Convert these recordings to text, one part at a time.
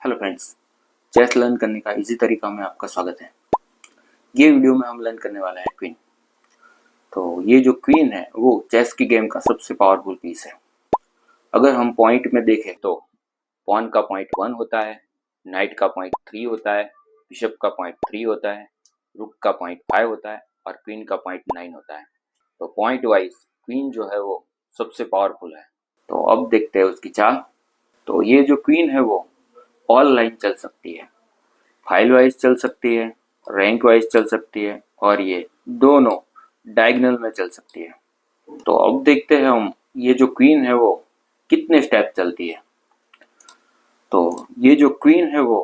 Hello friends, chess learn करने का easy तरीका में आपका स्वागत है। ये वीडियो में हम लर्न करने वाला है क्वीन। तो ये जो क्वीन है वो चेस की गेम का सबसे पावरफुल पीस है। अगर हम पॉइंट में देखें तो पॉन का पॉइंट 1 होता है, नाइट का पॉइंट 3 होता है, बिशप का पॉइंट 3 होता है, रुक का पॉइंट 5 होता है और क्वीन का पॉइंट 9 होता है। तो पॉइंट वाइज क्वीन जो है वो सबसे पावरफुल है। तो अब देखते हैं उसकी चाल। तो ये जो क्वीन है वो ऑल लाइन चल सकती है, फाइल वाइज चल सकती है, रैंक वाइज चल सकती है और ये दोनों डायगोनल में चल सकती है। तो अब देखते हैं हम ये जो क्वीन है वो कितने स्टेप चलती है। तो ये जो क्वीन है वो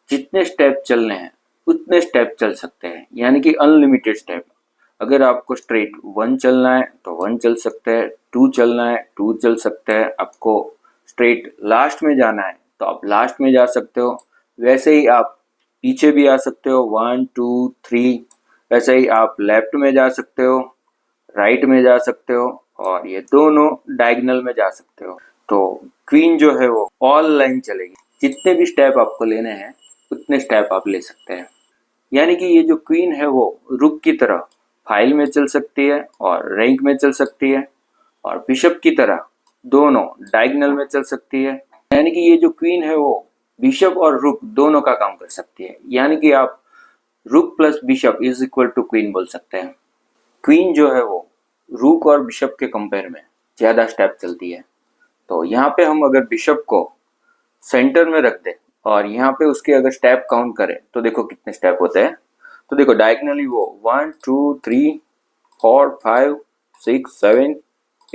जितने स्टेप चलने हैं उतने स्टेप चल सकते हैं, यानी कि अनलिमिटेड स्टेप। अगर आपको स्ट्रेट 1 चलना है तो 1 चल सकते हैं, 2 चलना है 2 चल सकते हैं, आपको स्ट्रेट लास्ट में जाना है तो आप लास्ट में जा सकते हो। वैसे ही आप पीछे भी आ सकते हो 1 2 3, वैसे ही आप लेफ्ट में जा सकते हो, राइट में जा सकते हो और ये दोनों डायगोनल में जा सकते हो। तो क्वीन जो है वो ऑल लाइन चलेगी, जितने भी स्टेप आपको लेने हैं उतने स्टेप आप ले सकते हैं। यानी कि ये जो क्वीन है वो रुक की तरह फाइल में चल सकती है और रैंक में चल सकती है और बिशप की तरह दोनों डायगोनल में चल सकती है। यानी कि ये जो क्वीन है वो बिशप और रुक दोनों का काम कर सकती है। यानी कि आप rook plus bishop is equal to queen बोल सकते हैं। क्वीन जो है वो रुक और बिशप के कंपेयर में ज़्यादा स्टेप चलती है। तो यहाँ पे हम अगर बिशप को सेंटर में रख दें और यहाँ पे उसके अगर स्टेप काउंट करें तो देखो कितने स्टेप होते हैं। तो देखो डायगोनली वो 1 2 3 4 5 6 7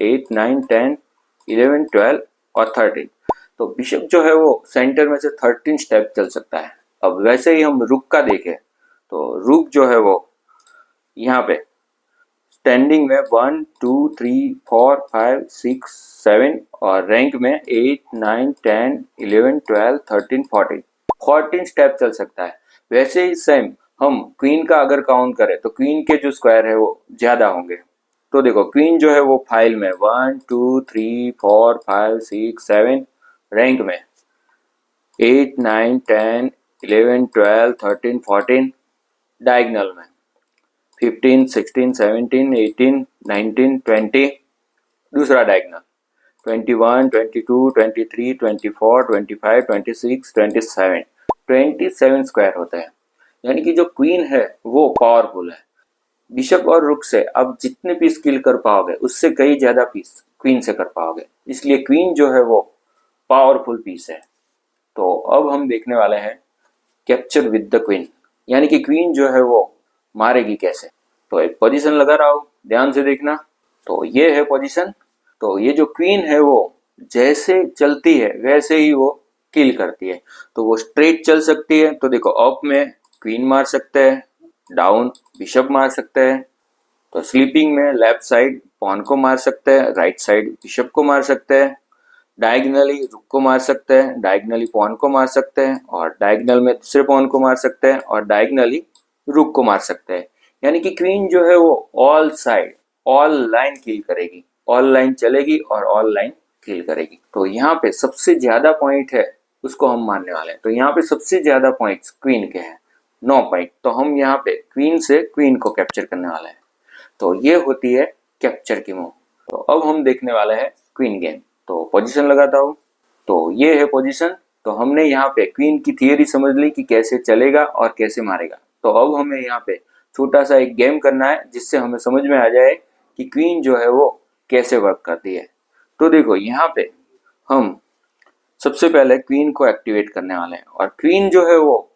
8 9 10 11 12 और 13। तो बिशप जो है वो सेंटर में से 13 स्टेप चल सकता है। अब वैसे ही हम रुक का देखें तो रुक जो है वो यहाँ पे स्टैंडिंग में 1 2 3 4 5 6 7 और रैंक में 8 9 10 11 12 13 14 स्टेप चल सकता है। वैसे ही सेम हम क्वीन का अगर काउंट करें तो क्वीन के जो स्क्वायर है वो ज्यादा होंगे। तो देखो क्वीन जो है वो फाइल में 1 2 3 4 5 6 7, रैंक में 8 9 10 11 12 13 14, डायगोनल में 15 16 17 18 19 20, दूसरा डायगोनल 21 22 23 24 25 26 27, 27 स्क्वायर होते हैं। यानी कि जो क्वीन है वो पावरफुल है। बिशप और रुक से आप जितने पीस किल कर पाओगे उससे कई ज्यादा पीस क्वीन से कर पाओगे, इसलिए क्वीन जो है वो पावरफुल पीस है। तो अब हम देखने वाले हैं कैप्चर विद द क्वीन, यानी कि क्वीन जो है वो मारेगी कैसे। तो एक पोजीशन लगा रहा हूं, ध्यान से देखना। तो ये है पोजीशन। तो ये जो क्वीन है वो जैसे चलती है वैसे ही वो किल करती है। तो वो स्ट्रेट चल सकती है तो देखो अप में क्वीन मार सकते हैं, डाउन बिशप मार सकते हैं। तो स्लीपिंग में लेफ्ट साइड पॉन को मार सकते हैं, राइट साइड बिशप को मार सकते हैं, डायगोनली रुक को मार सकते हैं, डायगोनली पॉन को मार सकते हैं और डायगोनल में दूसरे पॉन को मार सकते हैं और डायगोनली रुक को मार सकते हैं। यानी कि क्वीन जो है वो ऑल साइड ऑल लाइन किल करेगी, ऑल लाइन चलेगी और ऑल लाइन किल करेगी। तो यहाँ पे सबसे ज्यादा पॉइंट है उसको हम मारने वाले हैं। तो यहाँ पे सबसे ज्यादा पॉइंट्स क्वीन के हैं, 9 पॉइंट। तो हम यहाँ पे क्वीन से क्वीन को कैप्चर करने वाले हैं। तो ये होती है कैप्चर की मूव। तो अब हम देखने वाले हैं क्वीन गेम। तो पोजीशन लगाता हूँ। तो ये है पोजीशन। तो हमने यहाँ पे क्वीन की थियरी समझ ली कि कैसे चलेगा और कैसे मारेगा। तो अब हमें यहाँ पे छोटा सा एक गेम करना है जिससे हमें समझ में आ जाए कि क्वीन जो है वो कैसे वर्क करती है। तो देखो यहाँ पे हम सबसे पहले क्वीन को एक्टिवेट करने वाले हैं और क्वीन जो है वो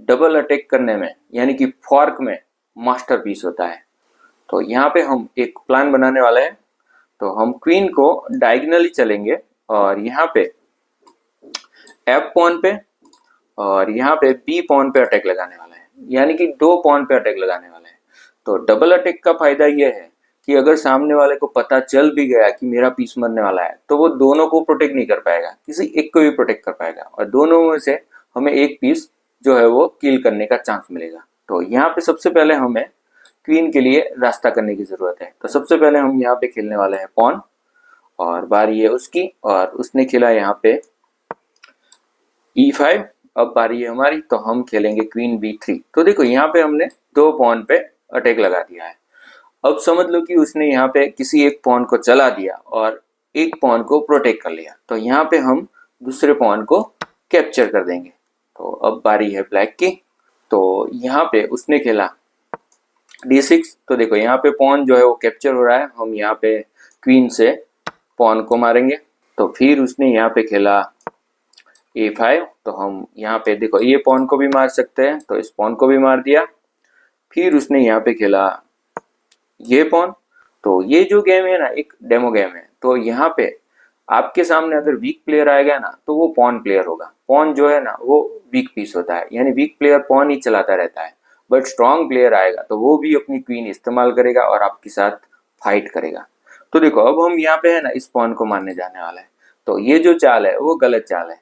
डबल अटैक करने में यानी कि फॉर्क में मास्टरपीस होता है। तो यहाँ पे हम एक प्लान बनाने वाले हैं। तो हम क्वीन को डायगोनली चलेंगे और यहाँ पे एफ पॉन पे और यहाँ पे बी पॉन पे अटैक लगाने वाला है, यानी कि 2 पॉन पे अटैक लगाने वाला है। तो डबल अटैक का फायदा यह है कि अगर सामने वाले को पता चल भी गया कि मेरा पीस मरने वाला है तो वो दोनों को प्रोटेक्ट नहीं कर पाएगा, किसी एक को भी प्रोटेक्ट कर पाएगा और दोनों में से हमें एक पीस जो है वो किल करने का चांस मिलेगा। तो यहाँ पे सबसे पहले हमें क्वीन के लिए रास्ता करने की जरूरत है। तो सबसे पहले हम यहाँ पे खेलने वाले हैं पॉन और बारी है उसकी और उसने खेला यहाँ पे E5 अब बारी है हमारी, तो हम खेलेंगे क्वीन B3। तो देखो यहाँ पे हमने 2 पॉन पे अटैक लगा दिया है। अब समझ लो कि उसने यहाँ पे किसी एक पॉन को चला दिया और एक पॉन को प्रोटेक्ट कर लिया, तो यहाँ पे हम दूसरे पॉन को कैप्चर कर देंगे। तो अब बारी है ब्लैक की। तो यहाँ पे उसने खेला D6। तो देखो यहाँ पे पॉन जो है वो कैप्चर हो रहा है, हम यहाँ पे क्वीन से पॉन को मारेंगे। तो फिर उसने यहाँ पे खेला A5। तो हम यहाँ पे देखो ये पॉन को भी मार सकते हैं, तो इस पॉन को भी मार दिया। फिर उसने यहाँ पे खेला ये पॉन। तो ये जो गेम है ना, एक डेमो गेम है। तो यहाँ पे आपके सामने अगर वीक प्लेयर आएगा ना, तो वो पॉन प्लेयर होगा। पॉन जो है ना वो वीक पीस होता है, यानी वीक प्लेयर पॉन ही चलाता रहता है। बट स्ट्रॉन्ग प्लेयर आएगा तो वो भी अपनी क्वीन इस्तेमाल करेगा और आपके साथ फाइट करेगा। तो देखो अब हम यहाँ पे है ना इस पॉन को मारने जाने वाला है। तो ये जो चाल है वो गलत चाल है।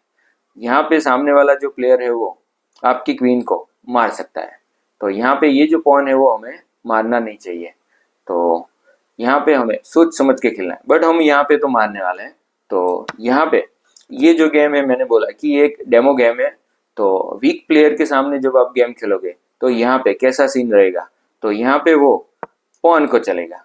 यहाँ पे सामने वाला जो प्लेयर है वो आपकी क्वीन को मार सकता है। तो यहाँ पे ये जो पॉन है वो हमें मारना नहीं चाहिए। तो यहाँ पे हमें सोच समझ के खेलना है, बट हम यहाँ पे तो मारने वाले हैं। तो यहाँ पे ये जो गेम है, मैंने बोला कि ये एक डेमो गेम है। तो वीक प्लेयर के सामने जब आप गेम खेलोगे तो यहाँ पे कैसा सीन रहेगा, तो यहाँ पे वो पॉन को चलेगा।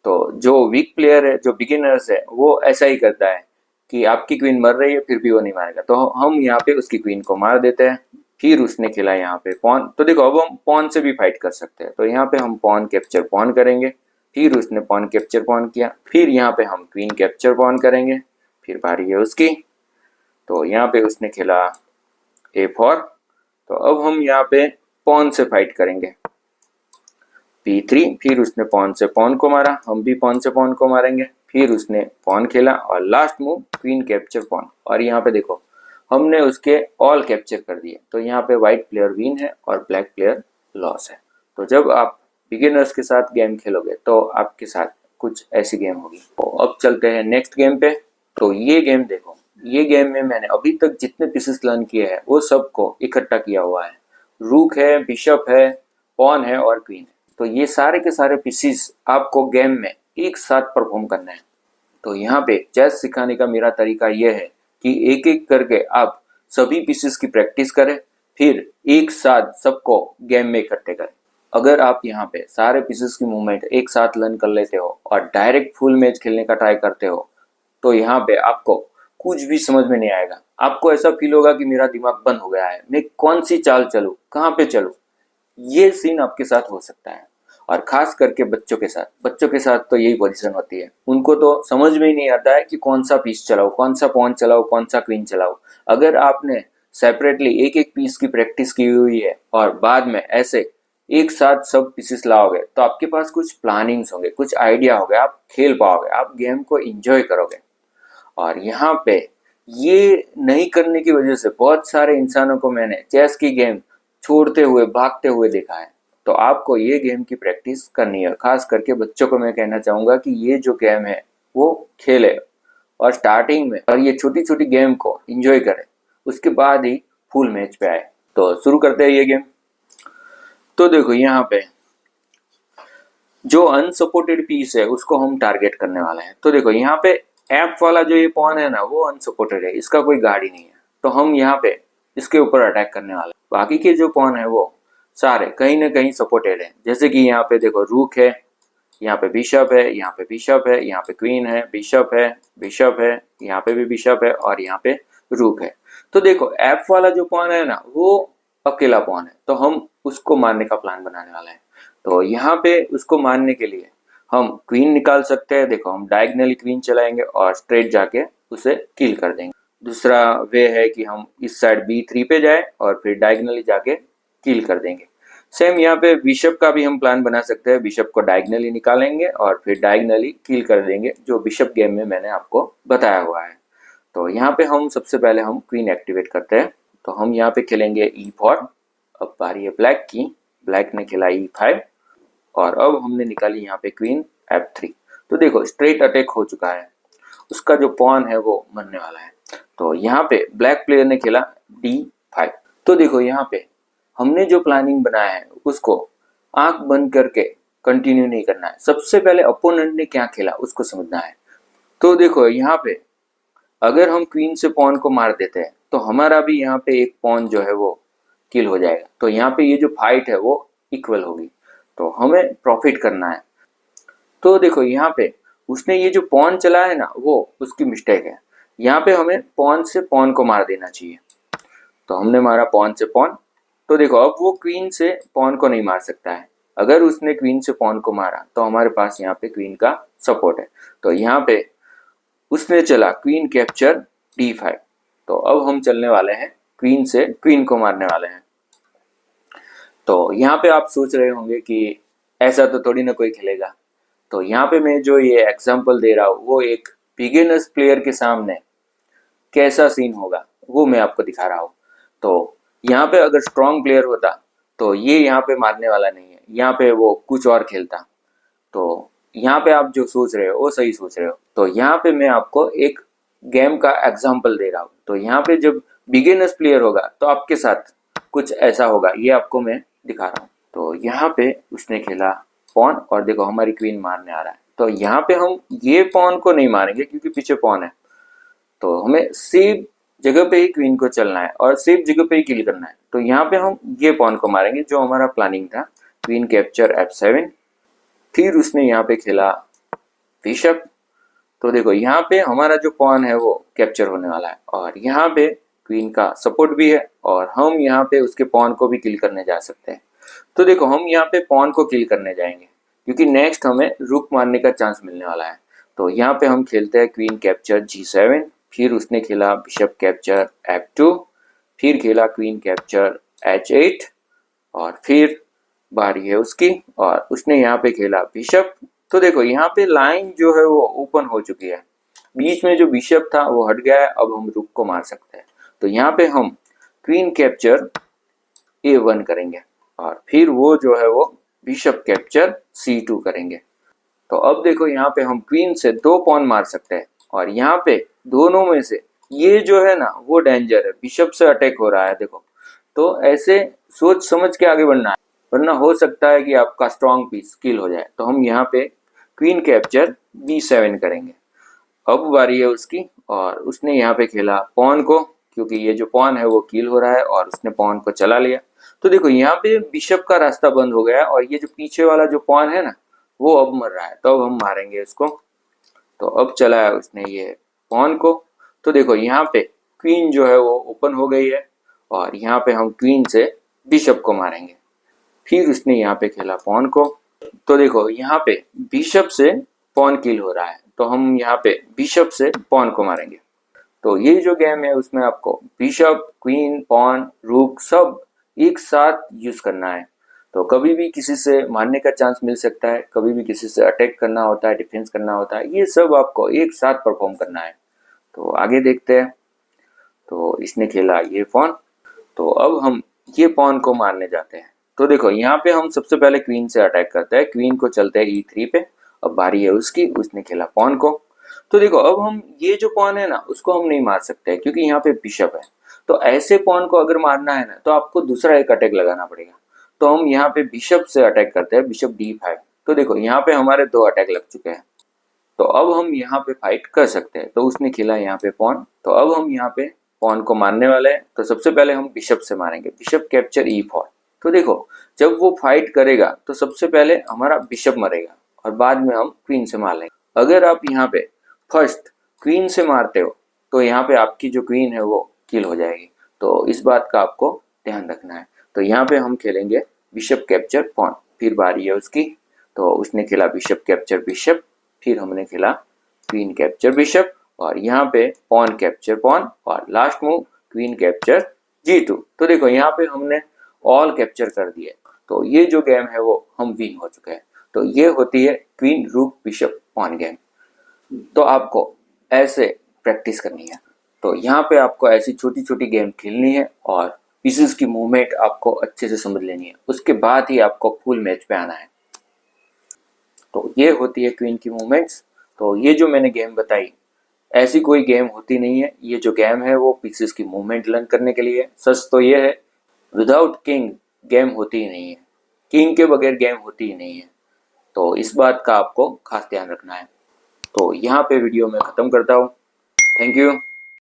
तो जो वीक प्लेयर है, जो बिगिनर्स है, वो ऐसा ही करता है कि आपकी क्वीन मर रही है फिर भी वो नहीं मारेगा। तो हम यहाँ पे उसकी क्वीन को मार देते हैं। फिर उसने खेला यहाँ पे पॉन। तो देखो अब हम पॉन से भी फाइट कर सकते हैं। तो यहाँ पे हम पॉन कैप्चर पॉन करेंगे। फिर उसने पॉन कैप्चर पॉन किया। फिर यहाँ पे हम क्वीन कैप्चर पॉन करेंगे। फिर बारी है उसकी। तो यहाँ पे उसने खेला A4। तो अब हम यहाँ पे पॉन से फाइट करेंगे B3। फिर उसने पॉन से पॉन को मारा, हम भी पॉन से पॉन को मारेंगे। फिर उसने पॉन खेला और last move queen capture pawn. और यहाँ पे देखो हमने उसके ऑल कैप्चर कर दिए। तो यहाँ पे व्हाइट प्लेयर विन है और ब्लैक प्लेयर लॉस है। तो जब आप बिगिनर्स के साथ गेम खेलोगे तो आपके साथ कुछ ऐसी गेम होगी। तो अब चलते हैं नेक्स्ट गेम पे। तो ये गेम देखो, ये गेम में मैंने अभी तक जितने पीसेस लर्न किए हैं वो सबको इकट्ठा किया हुआ है। रूक है, बिशप है, पॉन है और क्वीन है। तो ये सारे के सारे पीसेस आपको गेम में एक साथ परफॉर्म करना है। तो यहाँ पे चेस सिखाने का मेरा तरीका यह है कि एक एक करके आप सभी पीसेस की प्रैक्टिस करें, फिर एक साथ सबको गेम में इकट्ठे करें। अगर आप यहाँ पे सारे पीसेस की मूवमेंट एक साथ लर्न कर लेते हो और डायरेक्ट फुल मैच खेलने का ट्राई करते हो, तो यहाँ पे आपको कुछ भी समझ में नहीं आएगा। आपको ऐसा फील होगा कि मेरा दिमाग बंद हो गया है, मैं कौन सी चाल चलूं, कहाँ पे चलूं। ये सीन आपके साथ हो सकता है। और खास करके बच्चों के साथ तो यही पोजीशन होती है। उनको तो समझ में ही नहीं आता है कि कौन सा पीस चलाओ, कौन सा पॉन चलाओ, कौन सा क्वीन चलाओ। अगर आपने सेपरेटली एक एक पीस की प्रैक्टिस की हुई है और बाद में ऐसे एक साथ सब पीसेस लाओगे, तो आपके पास कुछ प्लानिंग्स होंगे, कुछ आइडिया होगा, आप खेल पाओगे, आप गेम को एंजॉय करोगे। और यहाँ पे ये नहीं करने की वजह से बहुत सारे इंसानों को मैंने चेस की गेम छोड़ते हुए, भागते हुए देखा है। तो आपको ये गेम की प्रैक्टिस करनी है। खास करके बच्चों को मैं कहना चाहूंगा कि ये जो गेम है वो खेले और स्टार्टिंग में और ये छोटी छोटी गेम को एंजॉय करें, उसके बाद ही फुल मैच पे आए। तो शुरू करते हैं ये गेम। तो देखो यहाँ पे जो अनसपोर्टेड पीस है उसको हम टारगेट करने वाले हैं। तो देखो यहाँ पे F वाला जो ये पॉन है ना वो अनसपोर्टेड है, इसका कोई गार्ड ही नहीं है। तो हम यहाँ पे इसके ऊपर अटैक करने वाले हैं। बाकी के जो पॉन है वो सारे कहीं ना कहीं सपोर्टेड है। जैसे कि यहाँ पे देखो रूक है, यहाँ पे बिशप है, यहाँ पे बिशप है, यहाँ पे क्वीन है, बिशप है, बिशप है, यहाँ पे भी बिशप है और यहाँ पे रूक है। तो देखो F वाला जो पॉन है ना वो अकेला पॉन है, तो हम उसको मारने का प्लान बनाने वाले हैं। तो यहाँ पे उसको मारने के लिए हम क्वीन निकाल सकते हैं। देखो हम डायगनली क्वीन चलाएंगे और स्ट्रेट जाके उसे किल कर देंगे। दूसरा वे है कि हम इस साइड B3 पे जाए और फिर डायगनली जाके किल कर देंगे। सेम यहाँ पे बिशप का भी हम प्लान बना सकते हैं। बिशप को डायगनली निकालेंगे और फिर डायगनली किल कर देंगे, जो बिशप गेम में मैंने आपको बताया हुआ है। तो यहाँ पे हम सबसे पहले हम क्वीन एक्टिवेट करते हैं। तो हम यहाँ पे खेलेंगे E4। अब बारी है ब्लैक की। ब्लैक ने खेला E5 और अब हमने निकाली यहाँ पे क्वीन F3। तो देखो स्ट्रेट अटैक हो चुका है, उसका जो पॉन है वो मरने वाला है। तो यहाँ पे ब्लैक प्लेयर ने खेला D5। तो देखो यहाँ पे हमने जो प्लानिंग बनाया है उसको आंख बंद करके कंटिन्यू नहीं करना है। सबसे पहले अपोनेंट ने क्या खेला उसको समझना है। तो देखो यहाँ पे अगर हम क्वीन से पॉन को मार देते हैं तो तो हमारा भी यहाँ पे एक पॉन जो है वो किल हो जाएगा। तो यहाँ पे ये जो फाइट है वो इक्वल होगी, तो हमें प्रॉफिट करना है। तो देखो यहाँ पे उसने ये जो पॉन चला है ना, वो उसकी मिस्टेक है। यहाँ पे हमें पॉन से पॉन को मार देना चाहिए। तो हमने मारा पॉन से पॉन। तो देखो अब वो क्वीन से पॉन को नहीं मार सकता है। अगर उसने क्वीन से पॉन को मारा तो हमारे पास यहाँ पे क्वीन का सपोर्ट है। तो यहाँ पे उसने चला क्वीन कैप्चर d5। तो अब हम चलने वाले हैं क्वीन से क्वीन को मारने वाले हैं। तो यहाँ पे आप सोच रहे होंगे कि ऐसा तो थोड़ी ना कोई खेलेगा। तो यहाँ पे मैं जो ये एग्जांपल दे रहा हूँ वो एक बिगिनर्स प्लेयर के सामने कैसा सीन होगा वो मैं आपको दिखा रहा हूँ। तो यहाँ पे अगर स्ट्रॉन्ग प्लेयर होता तो ये यहाँ पे मारने वाला नहीं है, यहाँ पे वो कुछ और खेलता। तो यहाँ पे आप जो सोच रहे हो वो सही सोच रहे हो। तो यहाँ पे मैं आपको एक गेम का एग्जांपल दे रहा हूँ। तो यहाँ पे जब बिगिनर्स प्लेयर होगा तो आपके साथ कुछ ऐसा होगा, ये आपको मैं दिखा रहा हूँ। तो यहाँ पे उसने खेला पॉन और देखो हमारी क्वीन मारने आ रहा है। तो यहाँ पे हम ये पॉन को नहीं मारेंगे क्योंकि पीछे पॉन है। तो हमें सेफ जगह पे ही क्वीन को चलना है और सेफ जगह पे ही किल करना है। तो यहाँ पे हम ये पॉन को मारेंगे जो हमारा प्लानिंग था, क्वीन कैप्चर f7। फिर उसने यहाँ पे खेला बिशप। तो देखो यहाँ पे हमारा जो पॉन है वो कैप्चर होने वाला है और यहाँ पे क्वीन का सपोर्ट भी है और हम यहाँ पे उसके पॉन को भी किल करने जा सकते हैं। तो देखो हम यहाँ पे पॉन को किल करने जाएंगे क्योंकि नेक्स्ट हमें रुक मारने का चांस मिलने वाला है। तो यहाँ पे हम खेलते हैं क्वीन कैप्चर g7। फिर उसने खेला बिशप कैप्चर f2। फिर खेला क्वीन कैप्चर h8 और फिर बारी है उसकी और उसने यहाँ पे खेला बिशप। तो देखो यहाँ पे लाइन जो है वो ओपन हो चुकी है, बीच में जो बिशप था वो हट गया है। अब हम रुक को मार सकते हैं। तो यहाँ पे हम क्वीन कैप्चर a1 करेंगे और फिर वो जो है वो बिशप कैप्चर c2 करेंगे। तो अब देखो यहाँ पे हम क्वीन से 2 पॉन मार सकते हैं और यहाँ पे दोनों में से ये जो है ना वो डेंजर है, बिशप से अटैक हो रहा है देखो। तो ऐसे सोच समझ के आगे बढ़ना है, वरना हो सकता है कि आपका स्ट्रॉन्ग पीस किल हो जाए। तो हम यहाँ पे क्वीन कैप्चर b7 करेंगे। अब बारी है उसकी और उसने यहाँ पे खेला पॉन को क्योंकि ये जो पॉन है वो किल हो रहा है और उसने पॉन को चला लिया। तो देखो यहाँ पे बिशप का रास्ता बंद हो गया और ये जो पीछे वाला जो पॉन है ना वो अब मर रहा है। तो अब हम मारेंगे इसको। तो अब चला है उसने ये पॉन को। तो देखो यहाँ पे क्वीन जो है वो ओपन हो गई है और यहाँ पे हम क्वीन से बिशप को मारेंगे। फिर उसने यहाँ पे खेला पॉन को। तो देखो यहाँ पे बिशप से पॉन किल हो रहा है, तो हम यहाँ पे बिशप से पॉन को मारेंगे। तो ये जो गेम है उसमें आपको बिशप, क्वीन, पॉन, रूक सब एक साथ यूज करना है। तो कभी भी किसी से मारने का चांस मिल सकता है, कभी भी किसी से अटैक करना होता है, डिफेंस करना होता है, ये सब आपको एक साथ परफॉर्म करना है। तो आगे देखते हैं। तो इसने खेला ये पॉन। तो अब हम ये पॉन को मारने जाते हैं। तो देखो यहाँ पे हम सबसे पहले क्वीन से अटैक करते हैं, क्वीन को चलते हैं e3 पे। अब बारी है उसकी, उसने खेला पॉन को। तो देखो अब हम ये जो पॉन है ना उसको हम नहीं मार सकते क्योंकि यहाँ पे बिशप है। तो ऐसे पॉन को अगर मारना है ना तो आपको दूसरा एक अटैक लगाना पड़ेगा। तो हम यहाँ पे बिशप से अटैक करते हैं, बिशप d5। तो देखो यहाँ पे हमारे 2 अटैक लग चुके हैं। तो अब हम यहाँ पे फाइट कर सकते हैं। तो उसने खेला यहाँ पे पॉन। तो अब हम यहाँ पे पॉन को मारने वाले हैं। तो सबसे पहले हम बिशप से मारेंगे, बिशप कैप्चर e4। तो देखो जब वो फाइट करेगा तो सबसे पहले हमारा बिशप मरेगा और बाद में हम क्वीन से मार लेंगे। अगर आप यहाँ पे फर्स्ट क्वीन से मारते हो तो यहाँ पे आपकी जो क्वीन है वो किल हो जाएगी। तो इस बात का आपको ध्यान रखना है। तो यहाँ पे हम खेलेंगे बिशप कैप्चर पॉन। फिर बारी है उसकी। तो उसने खेला बिशप कैप्चर बिशप। फिर हमने खेला क्वीन कैप्चर बिशप और यहाँ पे पॉन कैप्चर पॉन और last move queen capture g2। तो देखो यहाँ पे हमने ऑल कैप्चर कर दिए। तो ये जो गेम है वो हम विन हो चुके हैं। तो ये होती है क्वीन रूक बिशप पॉन गेम। तो आपको ऐसे प्रैक्टिस करनी है। तो यहाँ पे आपको ऐसी छोटी छोटी गेम खेलनी है और पीसेस की मूवमेंट आपको अच्छे से समझ लेनी है, उसके बाद ही आपको फुल मैच पे आना है। तो ये होती है क्वीन की मूवमेंट्स। तो ये जो मैंने गेम बताई ऐसी कोई गेम होती नहीं है। ये जो गेम है वो पीसेस की मूवमेंट लर्न करने के लिए। सच तो ये है विदाउट किंग गेम होती ही नहीं है, किंग के बगैर गेम होती ही नहीं है। तो इस बात का आपको खास ध्यान रखना है। तो यहाँ पे वीडियो मैं ख़त्म करता हूँ। Thank you.